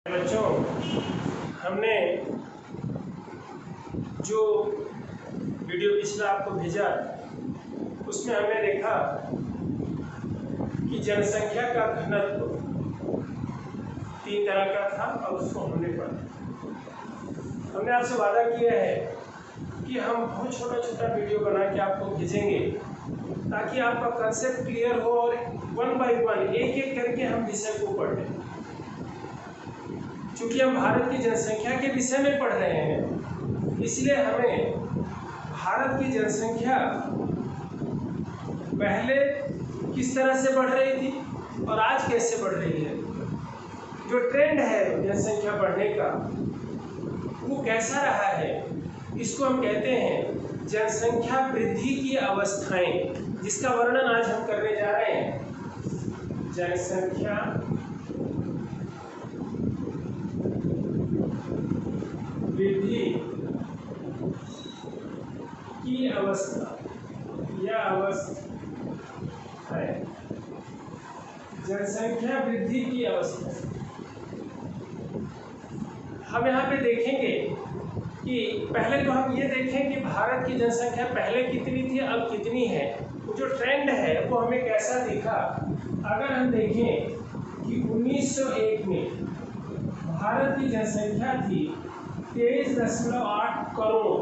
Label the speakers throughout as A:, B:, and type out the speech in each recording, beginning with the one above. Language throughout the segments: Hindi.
A: बच्चों, हमने जो वीडियो पिछला आपको भेजा उसमें हमने देखा कि जनसंख्या का घनत्व 3 तरह का था और उसको हमने पढ़ा। हमने आपसे वादा किया है कि हम बहुत छोटा छोटा वीडियो बना के आपको भेजेंगे ताकि आपका कंसेप्ट क्लियर हो और 1 बाय 1 एक एक करके हम विषय को पढ़ लें। क्योंकि हम भारत की जनसंख्या के विषय में पढ़ रहे हैं, इसलिए हमें भारत की जनसंख्या पहले किस तरह से बढ़ रही थी और आज कैसे बढ़ रही है, जो ट्रेंड है जनसंख्या बढ़ने का वो कैसा रहा है, इसको हम कहते हैं जनसंख्या वृद्धि की अवस्थाएं, जिसका वर्णन आज हम करने जा रहे हैं। जनसंख्या वृद्धि की अवस्था या अवस्था है। जनसंख्या वृद्धि की अवस्था हम यहाँ पे देखेंगे कि पहले तो हम ये देखें कि भारत की जनसंख्या पहले कितनी थी, अब कितनी है, जो ट्रेंड है वो हमें कैसा दिखा। अगर हम देखें कि 1901 में भारत की जनसंख्या थी 23.8 करोड़।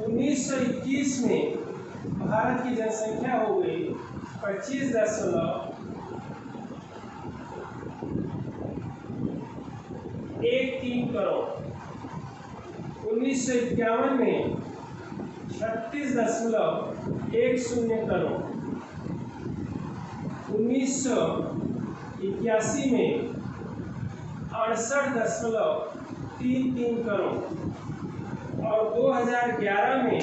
A: उन्नीस सौ 21 में भारत की जनसंख्या हो गई 25.13 करोड़। 1951 में 36.10 करोड़। 1981 में 68.33 करोड़ और 2011 में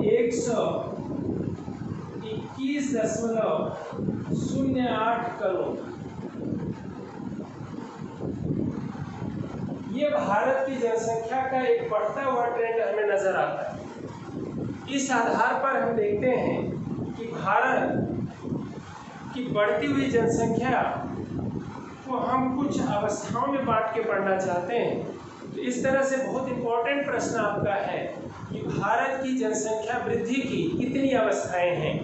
A: 121.08 करोड़। ये भारत की जनसंख्या का एक बढ़ता हुआ ट्रेंड हमें नजर आता है। इस आधार पर हम देखते हैं कि भारत की बढ़ती हुई जनसंख्या को हम कुछ अवस्थाओं में बांट के पढ़ना चाहते हैं। तो इस तरह से बहुत इंपॉर्टेंट प्रश्न आपका है कि भारत की जनसंख्या वृद्धि की कितनी अवस्थाएं हैं।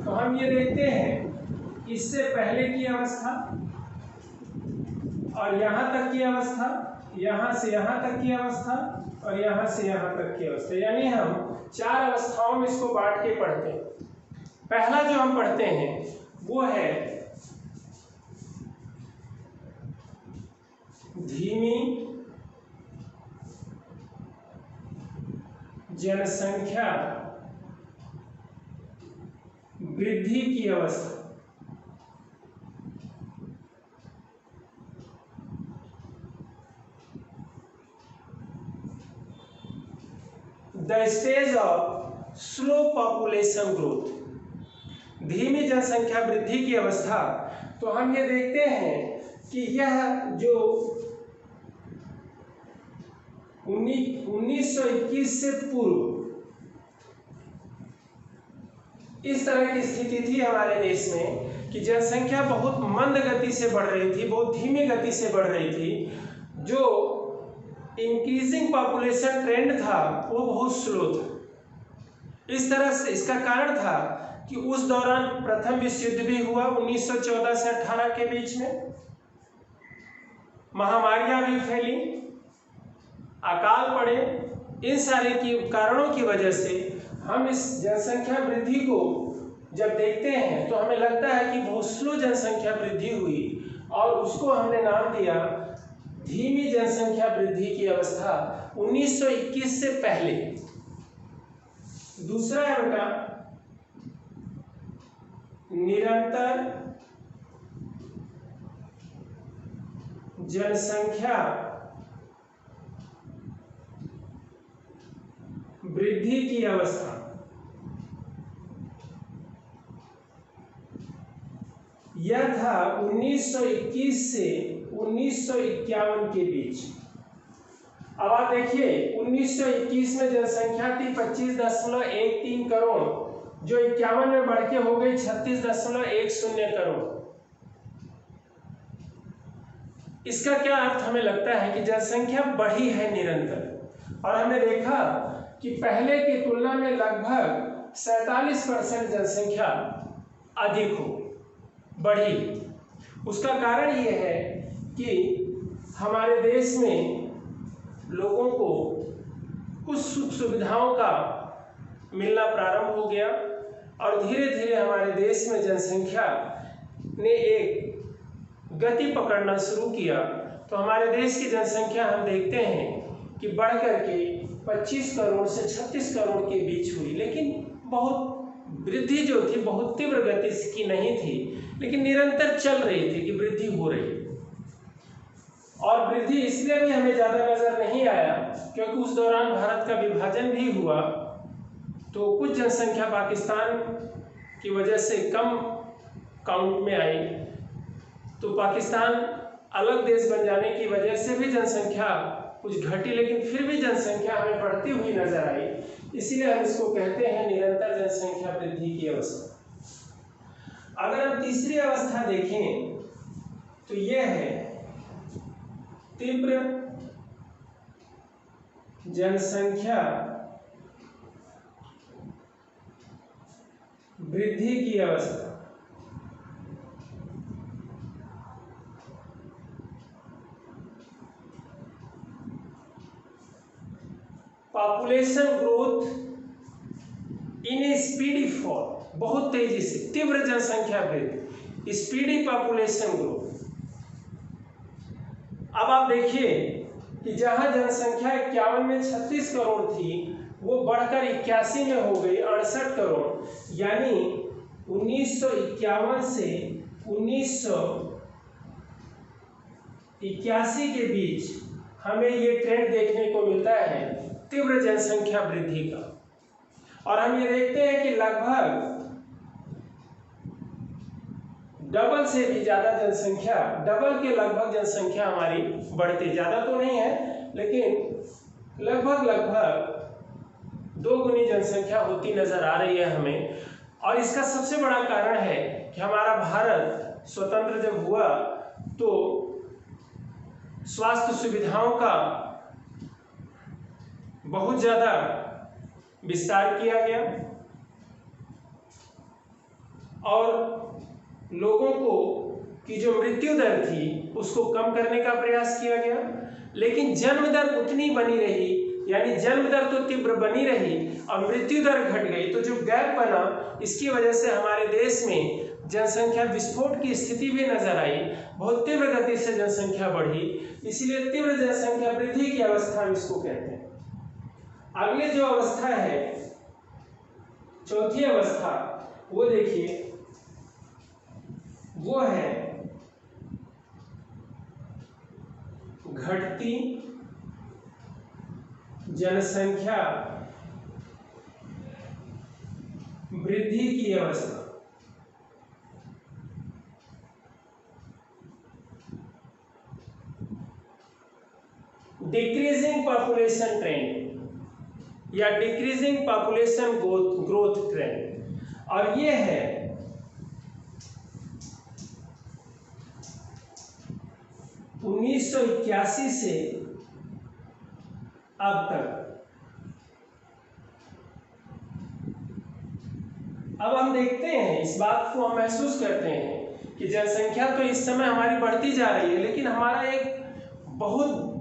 A: तो हम ये देखते हैं इससे पहले की अवस्था और यहाँ तक की अवस्था, यहाँ से यहाँ तक की अवस्था और यहाँ से यहाँ तक की अवस्था, यानी हम 4 अवस्थाओं में इसको बांट के पढ़ते हैं। पहला जो हम पढ़ते हैं वो है धीमी जनसंख्या वृद्धि की अवस्था। The stage of slow population growth, धीमी जनसंख्या वृद्धि की अवस्था। तो हम ये देखते हैं कि यह जो 1921 से पूर्व इस तरह की स्थिति थी हमारे देश में कि जनसंख्या बहुत मंद गति से बढ़ रही थी, बहुत धीमी गति से बढ़ रही थी। जो इंक्रीजिंग पॉपुलेशन ट्रेंड था वो बहुत स्लो था। इस तरह से इसका कारण था कि उस दौरान प्रथम विश्व युद्ध भी हुआ 1914 से 18 के बीच में, महामारियां भी फैली, अकाल पड़े। इन सारे कारणों की वजह से हम इस जनसंख्या वृद्धि को जब देखते हैं तो हमें लगता है कि बहुत स्लो जनसंख्या वृद्धि हुई और उसको हमने नाम दिया धीमी जनसंख्या वृद्धि की अवस्था 1921 से पहले। दूसरा है बेटा निरंतर जनसंख्या वृद्धि की अवस्था। यह था 1921 से 1951 के बीच। अब आप देखिए 1921 में जनसंख्या थी 25.13 करोड़ जो 51 में बढ़ के हो गई 36.10 करोड़। इसका क्या अर्थ हमें लगता है कि जनसंख्या बढ़ी है निरंतर, और हमने देखा कि पहले की तुलना में लगभग 47% जनसंख्या अधिक बढ़ी। उसका कारण ये है कि हमारे देश में लोगों को कुछ सुख सुविधाओं का मिलना प्रारंभ हो गया, और धीरे धीरे हमारे देश में जनसंख्या ने एक गति पकड़ना शुरू किया। तो हमारे देश की जनसंख्या हम देखते हैं कि बढ़ करके 25 करोड़ से 36 करोड़ के बीच हुई, लेकिन बहुत वृद्धि जो थी बहुत तीव्र गति की नहीं थी, लेकिन निरंतर चल रही थी कि वृद्धि हो रही। और वृद्धि इसलिए भी हमें ज़्यादा नज़र नहीं आया क्योंकि उस दौरान भारत का विभाजन भी हुआ, तो कुछ जनसंख्या पाकिस्तान की वजह से कम काउंट में आई। तो पाकिस्तान अलग देश बन जाने की वजह से भी जनसंख्या कुछ घटी, लेकिन फिर भी जनसंख्या हमें बढ़ती हुई नजर आई। इसीलिए हम इसको कहते हैं निरंतर जनसंख्या वृद्धि की अवस्था। अगर हम तीसरी अवस्था देखें तो यह है तीव्र जनसंख्या वृद्धि की अवस्था। Population growth in A speedy fall, बहुत तेजी से तीव्र जनसंख्या वृद्धि, स्पीडी पॉपुलेशन ग्रोथ। अब आप देखिए कि जहां जनसंख्या 51 में 36 करोड़ थी, वो बढ़कर 81 में हो गई 68 करोड़, यानी 1951 से 1981 के बीच हमें ये ट्रेंड देखने को मिलता है तीव्र जनसंख्या वृद्धि का। और हम ये देखते हैं कि लगभग डबल से भी ज्यादा जनसंख्या, डबल के लगभग जनसंख्या हमारी बढ़ती, ज्यादा तो नहीं है लेकिन लगभग 2 गुनी जनसंख्या होती नजर आ रही है हमें। और इसका सबसे बड़ा कारण है कि हमारा भारत स्वतंत्र जब हुआ तो स्वास्थ्य सुविधाओं का बहुत ज्यादा विस्तार किया गया और लोगों को की जो मृत्यु दर थी उसको कम करने का प्रयास किया गया, लेकिन जन्म दर उतनी बनी रही, यानी जन्म दर तो तीव्र बनी रही और मृत्यु दर घट गई। तो जो गैप बना, इसकी वजह से हमारे देश में जनसंख्या विस्फोट की स्थिति भी नजर आई, बहुत तीव्र गति से जनसंख्या बढ़ी। इसलिए तीव्र जनसंख्या वृद्धि की अवस्था हम इसको कहते हैं। अगली जो अवस्था है, चौथी अवस्था, वो देखिए, वो है घटती जनसंख्या वृद्धि की अवस्था। डिक्रीजिंग पॉपुलेशन ट्रेंड या डिक्रीजिंग पॉपुलेशन ग्रोथ ट्रेंड, और ये है 1981 से अब तक। अब हम देखते हैं, इस बात को हम महसूस करते हैं कि जनसंख्या तो इस समय हमारी बढ़ती जा रही है, लेकिन हमारा एक बहुत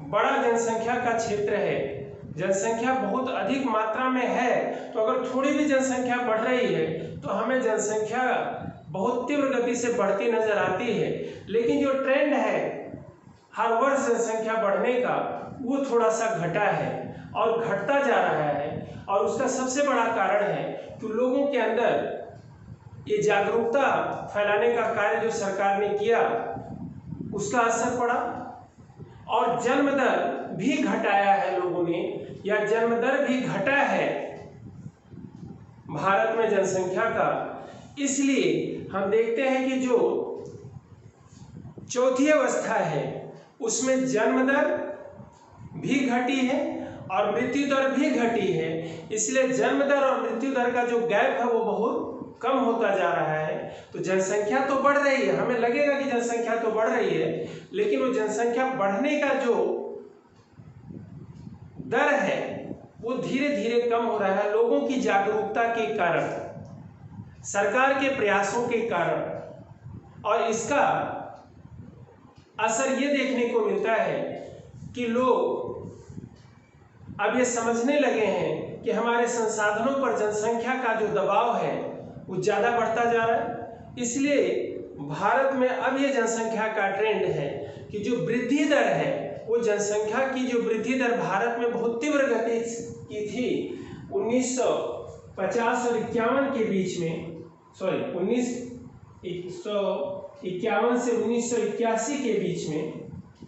A: बड़ा जनसंख्या का क्षेत्र है, जनसंख्या बहुत अधिक मात्रा में है। तो अगर थोड़ी भी जनसंख्या बढ़ रही है तो हमें जनसंख्या बहुत तीव्र गति से बढ़ती नजर आती है, लेकिन जो ट्रेंड है हर वर्ष जनसंख्या बढ़ने का, वो थोड़ा सा घटा है और घटता जा रहा है। और उसका सबसे बड़ा कारण है कि लोगों के अंदर ये जागरूकता फैलाने का कार्य जो सरकार ने किया उसका असर पड़ा, और जन्म दर भी घटाया है लोगों ने, या जन्म दर भी घटा है भारत में जनसंख्या का। इसलिए हम देखते हैं कि जो चौथी अवस्था है उसमें जन्म दर भी घटी है और मृत्यु दर भी घटी है। इसलिए जन्म दर और मृत्यु दर का जो गैप है वो बहुत कम होता जा रहा है। तो जनसंख्या तो बढ़ रही है, हमें लगेगा कि जनसंख्या तो बढ़ रही है, लेकिन वो जनसंख्या बढ़ने का जो दर है वो धीरे धीरे कम हो रहा है, लोगों की जागरूकता के कारण, सरकार के प्रयासों के कारण। और इसका असर ये देखने को मिलता है कि लोग अब ये समझने लगे हैं कि हमारे संसाधनों पर जनसंख्या का जो दबाव है वो ज़्यादा बढ़ता जा रहा है। इसलिए भारत में अब ये जनसंख्या का ट्रेंड है कि जो वृद्धि दर है, वो जनसंख्या की जो वृद्धि दर भारत में बहुत तीव्र गति की थी 1950 और 51 के बीच में, 1951 से 1981 के बीच में,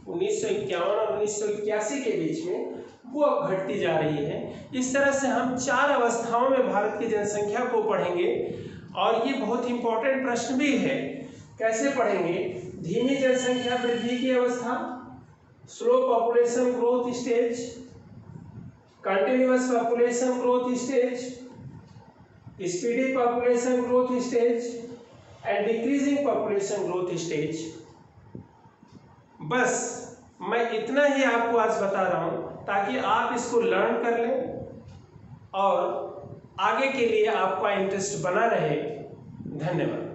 A: 1951 और 1981 के बीच में वो अब घटती जा रही है। इस तरह से हम 4 अवस्थाओं में भारत की जनसंख्या को पढ़ेंगे और ये बहुत इंपॉर्टेंट प्रश्न भी है। कैसे पढ़ेंगे? धीमी जनसंख्या वृद्धि की अवस्था, slow population growth stage, continuous population growth stage, speedy population growth stage and decreasing population growth stage. बस मैं इतना ही आपको आज बता रहा हूं ताकि आप इसको लर्न कर लें और आगे के लिए आपका इंटरेस्ट बना रहे। धन्यवाद।